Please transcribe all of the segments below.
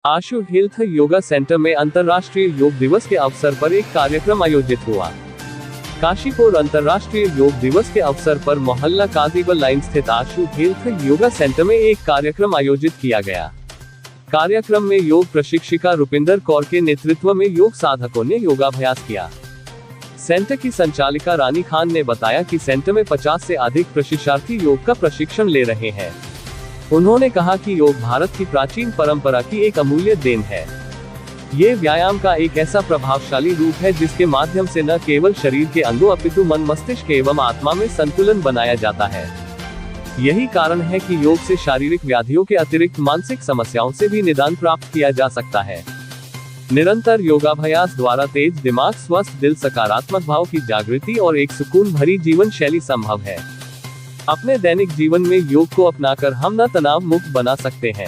आशु health yoga centre में अंतर्राष्ट्रीय योग दिवस के अवसर पर एक कार्यक्रम आयोजित हुआ। काशीपुर अंतर्राष्ट्रीय योग दिवस के अवसर पर मोहल्ला काजीबल लाइन स्थित आशु हेल्थ योगा सेंटर में एक कार्यक्रम आयोजित किया गया। कार्यक्रम में योग प्रशिक्षिका रुपिंदर कौर के नेतृत्व में योग साधकों ने योगाभ्यास किया। सेंटर की संचालिका रानी खान ने बताया कि सेंटर में 50 से अधिक प्रशिक्षार्थी योग का प्रशिक्षण ले रहे हैं। उन्होंने कहा कि योग भारत की प्राचीन परंपरा की एक अमूल्य देन है। ये व्यायाम का एक ऐसा प्रभावशाली रूप है जिसके माध्यम से न केवल शरीर के अंगों अपितु मन, मस्तिष्क एवं आत्मा में संतुलन बनाया जाता है। यही कारण है कि योग से शारीरिक व्याधियों के अतिरिक्त मानसिक समस्याओं से भी निदान प्राप्त किया जा सकता है। निरंतर योगाभ्यास द्वारा तेज दिमाग, स्वस्थ दिल, सकारात्मक भाव की जागृति और एक सुकून भरी जीवन शैली संभव है। अपने दैनिक जीवन में योग को अपनाकर हम न तनाव मुक्त बना सकते हैं,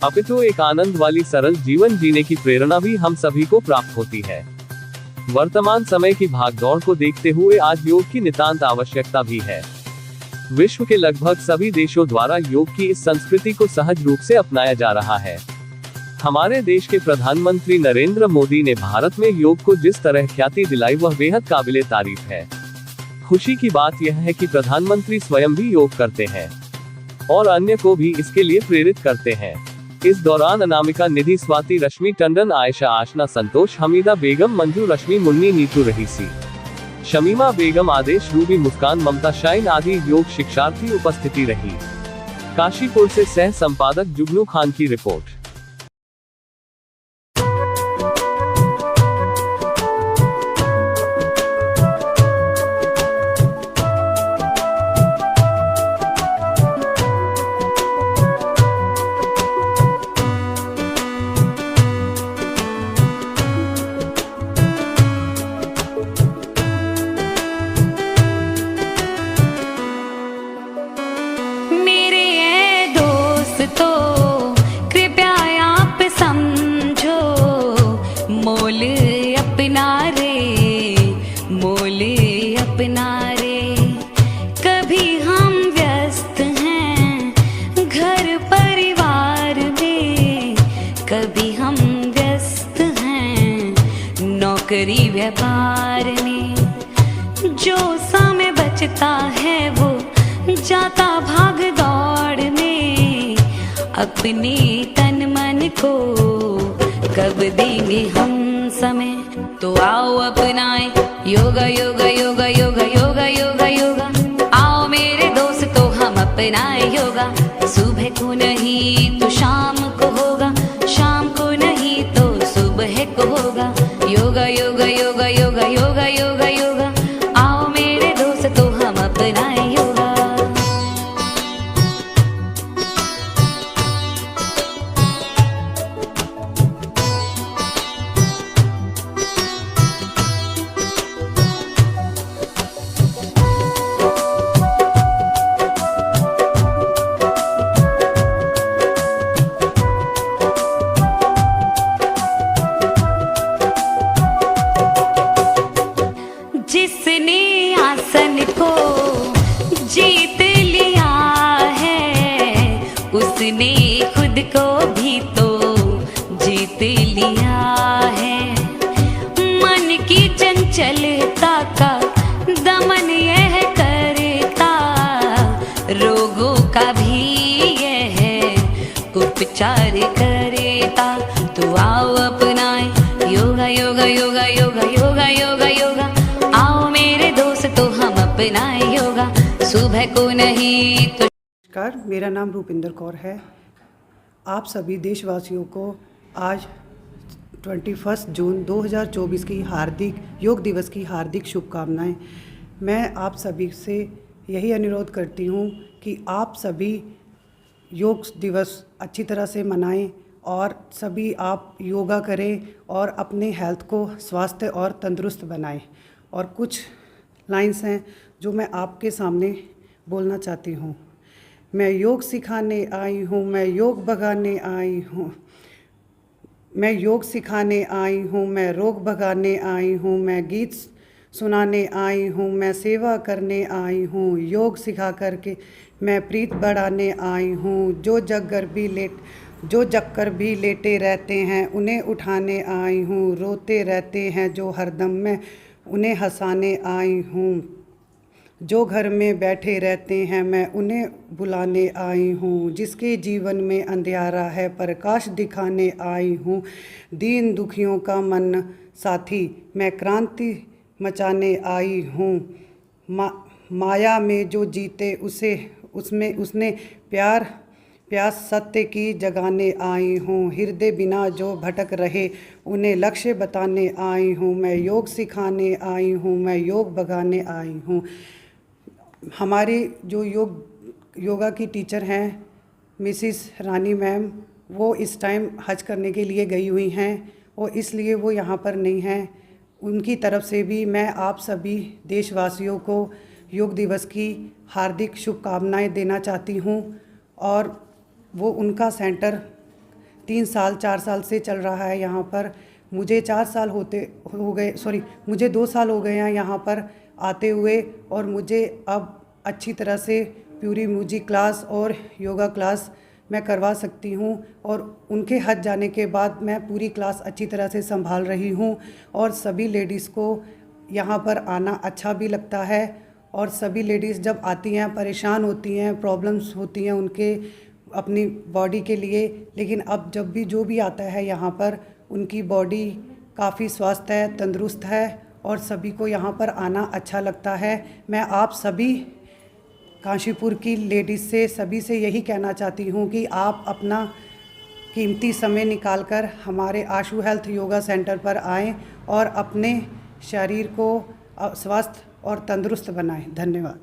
अपितु एक आनंद वाली सरल जीवन जीने की प्रेरणा भी हम सभी को प्राप्त होती है। वर्तमान समय की भागदौड़ को देखते हुए आज योग की नितांत आवश्यकता भी है। विश्व के लगभग सभी देशों द्वारा योग की इस संस्कृति को सहज रूप से अपनाया जा रहा है। हमारे देश के प्रधानमंत्री नरेंद्र मोदी ने भारत में योग को जिस तरह ख्याति दिलाई वह बेहद काबिले तारीफ है। खुशी की बात यह है कि प्रधानमंत्री स्वयं भी योग करते हैं और अन्य को भी इसके लिए प्रेरित करते हैं। इस दौरान अनामिका, निधि, स्वाति, रश्मि टंडन, आयशा, आशना, संतोष, हमीदा बेगम, मंजू, रश्मि, मुन्नी, नीतू, रहीसी, शमीमा बेगम, आदेश, रूबी, मुस्कान, ममता, शाइन आदि योग शिक्षार्थी उपस्थिति रही। काशीपुर से सह संपादक जुगनू खान की रिपोर्ट। कभी हम व्यस्त हैं घर परिवार में, कभी हम व्यस्त हैं नौकरी व्यापार में। जो समय बचता है वो जाता भाग दौड़ में, अपने तन मन को कब देंगे हम समय। तो आओ अपनाए योगा योगा योगा योगा योगा योगा योगा, आओ मेरे दोस्तों हम अपनाए योगा। सुबह को नहीं तो शाम को होगा, शाम को नहीं तो सुबह को होगा। योगा योगा योगा योगा योगा योगा योगा, आओ मेरे दोस्तों हम अपनाए योगा। जिसने आसन को जीत लिया है, उसने खुद को भी तो जीत लिया है। मन की चंचलता का दमन यह करता, रोगों का भी यह उपचार करता। तो आओ अपनाए योगा योगा योगा योगा योगा योगा योगा, आओ मेरे दोस्तों हम अपनाए योगा। सुबह को नहीं तो। नमस्कार, मेरा नाम रुपिंदर कौर है। आप सभी देशवासियों को आज 21 जून 2024 की हार्दिक योग दिवस की हार्दिक शुभकामनाएं। मैं आप सभी से यही अनुरोध करती हूं कि आप सभी योग दिवस अच्छी तरह से मनाएं और सभी आप योगा करें और अपने हेल्थ को स्वास्थ्य और तंदुरुस्त बनाएं। और कुछ लाइंस हैं जो मैं आपके सामने बोलना चाहती हूँ। मैं योग सिखाने आई हूँ, मैं योग भगाने आई हूँ, मैं योग सिखाने आई हूँ, मैं रोग भगाने आई हूँ, मैं गीत सुनाने आई हूँ, मैं सेवा करने आई हूँ, योग सिखा करके मैं प्रीत बढ़ाने आई हूँ। जो जग गर्भी लेट जो जगकर भी लेटे रहते हैं उन्हें उठाने आई हूँ, रोते रहते हैं जो हरदम मैं उन्हें हंसाने आई हूँ, जो घर में बैठे रहते हैं मैं उन्हें बुलाने आई हूँ, जिसके जीवन में अंधियारा है प्रकाश दिखाने आई हूँ, दीन दुखियों का मन साथी मैं क्रांति मचाने आई हूँ, माया में जो जीते उसने प्यास सत्य की जगाने आई हूँ, हृदय बिना जो भटक रहे उन्हें लक्ष्य बताने आई हूँ, मैं योग सिखाने आई हूँ, मैं योग भगाने आई हूँ। हमारी जो योगा की टीचर हैं मिसिस रानी मैम, वो इस टाइम हज करने के लिए गई हुई हैं और इसलिए वो यहाँ पर नहीं हैं। उनकी तरफ से भी मैं आप सभी देशवासियों को योग दिवस की हार्दिक शुभकामनाएं देना चाहती हूँ। और वो उनका सेंटर 4 साल से चल रहा है यहाँ पर। मुझे 2 साल हो गए हैं यहाँ पर आते हुए, और मुझे अब अच्छी तरह से प्यूरी म्यूजिक क्लास और योगा क्लास मैं करवा सकती हूँ, और उनके हज जाने के बाद मैं पूरी क्लास अच्छी तरह से संभाल रही हूँ। और सभी लेडीज़ को यहाँ पर आना अच्छा भी लगता है, और सभी लेडीज़ जब आती हैं परेशान होती हैं, प्रॉब्लम्स होती हैं उनके अपनी बॉडी के लिए, लेकिन अब जब भी जो भी आता है यहाँ पर उनकी बॉडी काफ़ी स्वस्थ है, तंदुरुस्त है, और सभी को यहाँ पर आना अच्छा लगता है। मैं आप सभी काशीपुर की लेडीज़ से सभी से यही कहना चाहती हूँ कि आप अपना कीमती समय निकालकर हमारे आशु हेल्थ योगा सेंटर पर आएं और अपने शरीर को स्वस्थ और तंदुरुस्त बनाएं। धन्यवाद।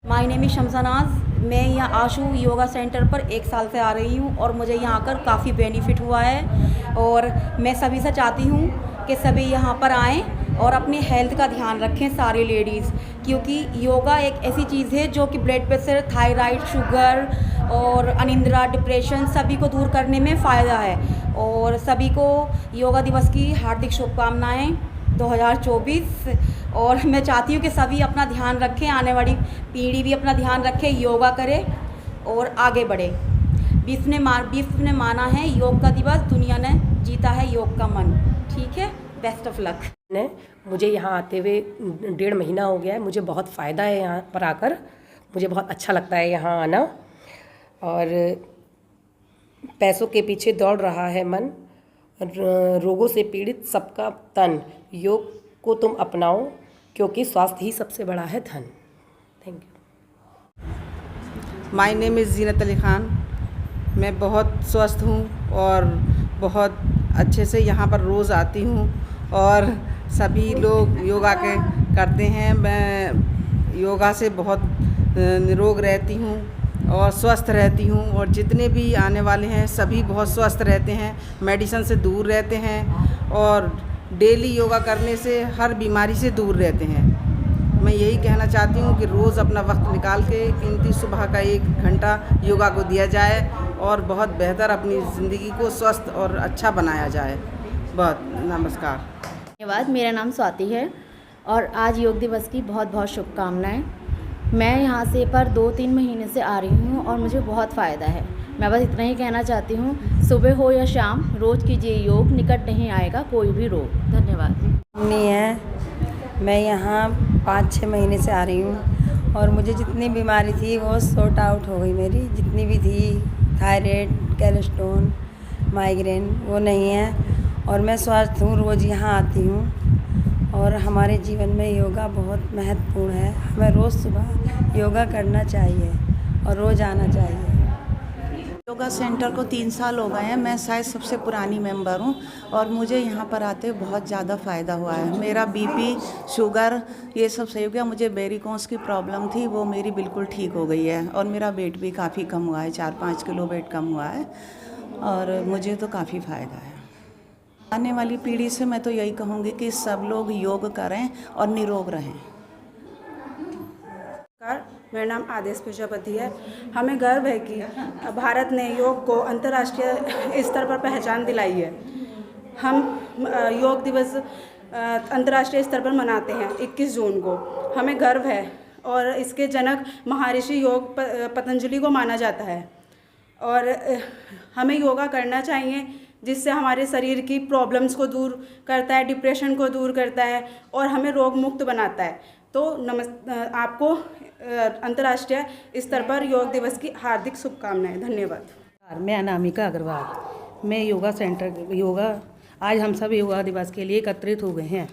My name is Shamshanaz. मैं यहाँ आशु योगा सेंटर पर 1 साल से आ रही हूँ और मुझे यहाँ आकर काफ़ी बेनिफिट हुआ है, और मैं सभी से चाहती हूँ कि सभी यहाँ पर आएँ और अपनी हेल्थ का ध्यान रखें सारी लेडीज़, क्योंकि योगा एक ऐसी चीज़ है जो कि ब्लड प्रेशर, थायराइड, शुगर और अनिंद्रा, डिप्रेशन सभी को दूर करने में फ़ायदा है। और सभी को योगा दिवस की हार्दिक शुभकामनाएँ 2024। और मैं चाहती हूँ कि सभी अपना ध्यान रखें, आने वाली पीढ़ी भी अपना ध्यान रखे, योगा करे और आगे बढ़े। विश्व ने माना है योग का दिवस, दुनिया ने जीता है योग का मन। ठीक है, बेस्ट ऑफ लक। मुझे यहाँ आते हुए 1.5 महीना हो गया है। मुझे बहुत फ़ायदा है यहाँ पर आकर, मुझे बहुत अच्छा लगता है यहाँ आना। और पैसों के पीछे दौड़ रहा है मन, रोगों से पीड़ित सबका तन, योग को तुम अपनाओ क्योंकि स्वास्थ्य ही सबसे बड़ा है धन। Thank you. My name is Zeenat Ali Khan. मैं बहुत स्वस्थ हूँ और बहुत अच्छे से यहाँ पर रोज़ आती हूँ, और सभी लोग योगा करते हैं। मैं योगा से बहुत निरोग रहती हूँ और स्वस्थ रहती हूँ, और जितने भी आने वाले हैं सभी बहुत स्वस्थ रहते हैं, मेडिसिन से दूर रहते हैं, और डेली योगा करने से हर बीमारी से दूर रहते हैं। मैं यही कहना चाहती हूँ कि रोज़ अपना वक्त निकाल के कीमती सुबह का 1 घंटा योगा को दिया जाए और बहुत बेहतर अपनी ज़िंदगी को स्वस्थ और अच्छा बनाया जाए। बहुत नमस्कार। धन्यवाद। मेरा नाम स्वाति है और आज योग दिवस की बहुत बहुत शुभकामनाएं। मैं यहाँ से पर 2-3 महीने से आ रही हूँ और मुझे बहुत फ़ायदा है। मैं बस इतना ही कहना चाहती हूँ, सुबह हो या शाम रोज़ कीजिए योग, निकट नहीं आएगा कोई भी रोग। धन्यवाद। मम्मी है, मैं यहाँ 5-6 महीने से आ रही हूँ और मुझे जितनी बीमारी थी वो सॉर्ट आउट हो गई। मेरी जितनी भी थी, थायराइड, कोलेस्ट्रॉल, माइग्रेन, वो नहीं है और मैं स्वस्थ हूँ। रोज़ यहाँ आती हूँ और हमारे जीवन में योगा बहुत महत्वपूर्ण है। हमें रोज़ सुबह योगा करना चाहिए और रोज़ आना चाहिए। योगा सेंटर को 3 साल हो गए हैं। मैं शायद सबसे पुरानी मेंबर हूं और मुझे यहाँ पर आते बहुत ज़्यादा फ़ायदा हुआ है। मेरा बीपी, शुगर ये सब सही हो गया। मुझे वेरिकोस की प्रॉब्लम थी, वो मेरी बिल्कुल ठीक हो गई है और मेरा वेट भी काफ़ी कम हुआ है, 4-5 किलो वेट कम हुआ है और मुझे तो काफ़ी फ़ायदा है। आने वाली पीढ़ी से मैं तो यही कहूँगी कि सब लोग योग करें और निरोग रहें। मेरा नाम आदेश प्रजापति है। हमें गर्व है कि भारत ने योग को अंतर्राष्ट्रीय स्तर पर पहचान दिलाई है। हम योग दिवस अंतर्राष्ट्रीय स्तर पर मनाते हैं 21 जून को। हमें गर्व है और इसके जनक महर्षि योग पतंजलि को माना जाता है और हमें योगा करना चाहिए, जिससे हमारे शरीर की प्रॉब्लम्स को दूर करता है, डिप्रेशन को दूर करता है और हमें रोग मुक्त बनाता है। तो आपको अंतर्राष्ट्रीय स्तर पर योग दिवस की हार्दिक शुभकामनाएं। धन्यवाद। मैं अनामिका अग्रवाल, मैं आज हम सब योगा दिवस के लिए एकत्रित हो गए हैं।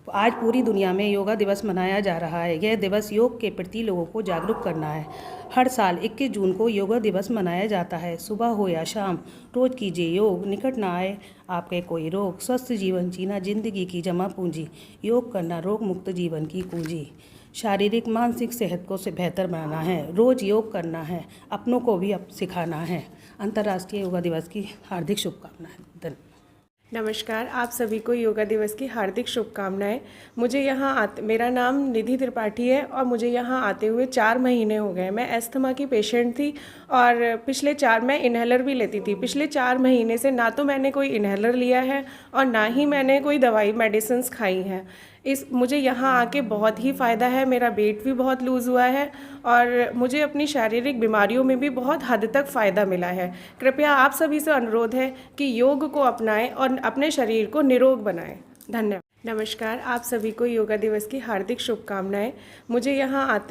आज पूरी दुनिया में योगा दिवस मनाया जा रहा है। यह दिवस योग के प्रति लोगों को जागरूक करना है। हर साल 21 जून को योगा दिवस मनाया जाता है। सुबह हो या शाम रोज कीजिए योग, निकट ना आए आपके कोई रोग। स्वस्थ जीवन जीना जिंदगी की जमा पूंजी, योग करना रोग मुक्त जीवन की कुंजी। शारीरिक मानसिक सेहत को से बेहतर बनाना है, रोज़ योग करना है, अपनों को भी सिखाना है। अंतर्राष्ट्रीय योगा दिवस की हार्दिक शुभकामनाएं। धन्यवाद। नमस्कार, आप सभी को योगा दिवस की हार्दिक शुभकामनाएं। मेरा नाम निधि त्रिपाठी है और मुझे यहाँ आते हुए 4 महीने हो गए। मैं अस्थमा की पेशेंट थी और मैं इन्हेलर भी लेती थी। पिछले 4 महीने से ना तो मैंने कोई इन्हेलर लिया है और ना ही मैंने कोई दवाई मेडिसिन खाई हैं। मुझे यहाँ आके बहुत ही फ़ायदा है। मेरा वेट भी बहुत लूज़ हुआ है और मुझे अपनी शारीरिक बीमारियों में भी बहुत हद तक फ़ायदा मिला है। कृपया आप सभी से अनुरोध है कि योग को अपनाएं और अपने शरीर को निरोग बनाएं। धन्यवाद। नमस्कार, आप सभी को योगा दिवस की हार्दिक शुभकामनाएं।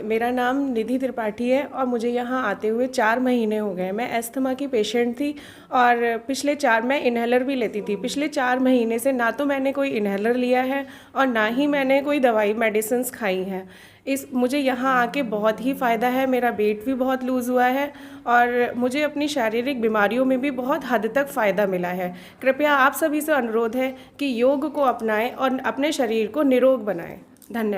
मेरा नाम निधि त्रिपाठी है और मुझे यहाँ आते हुए 4 महीने हो गए। मैं अस्थमा की पेशेंट थी और मैं इन्हेलर भी लेती थी। पिछले 4 महीने से ना तो मैंने कोई इन्हेलर लिया है और ना ही मैंने कोई दवाई मेडिसिन खाई हैं। मुझे यहाँ आके बहुत ही फ़ायदा है। मेरा वेट भी बहुत लूज़ हुआ है और मुझे अपनी शारीरिक बीमारियों में भी बहुत हद तक फ़ायदा मिला है। कृपया आप सभी से अनुरोध है कि योग को अपनाएं और अपने शरीर को निरोग बनाएं। धन्यवाद।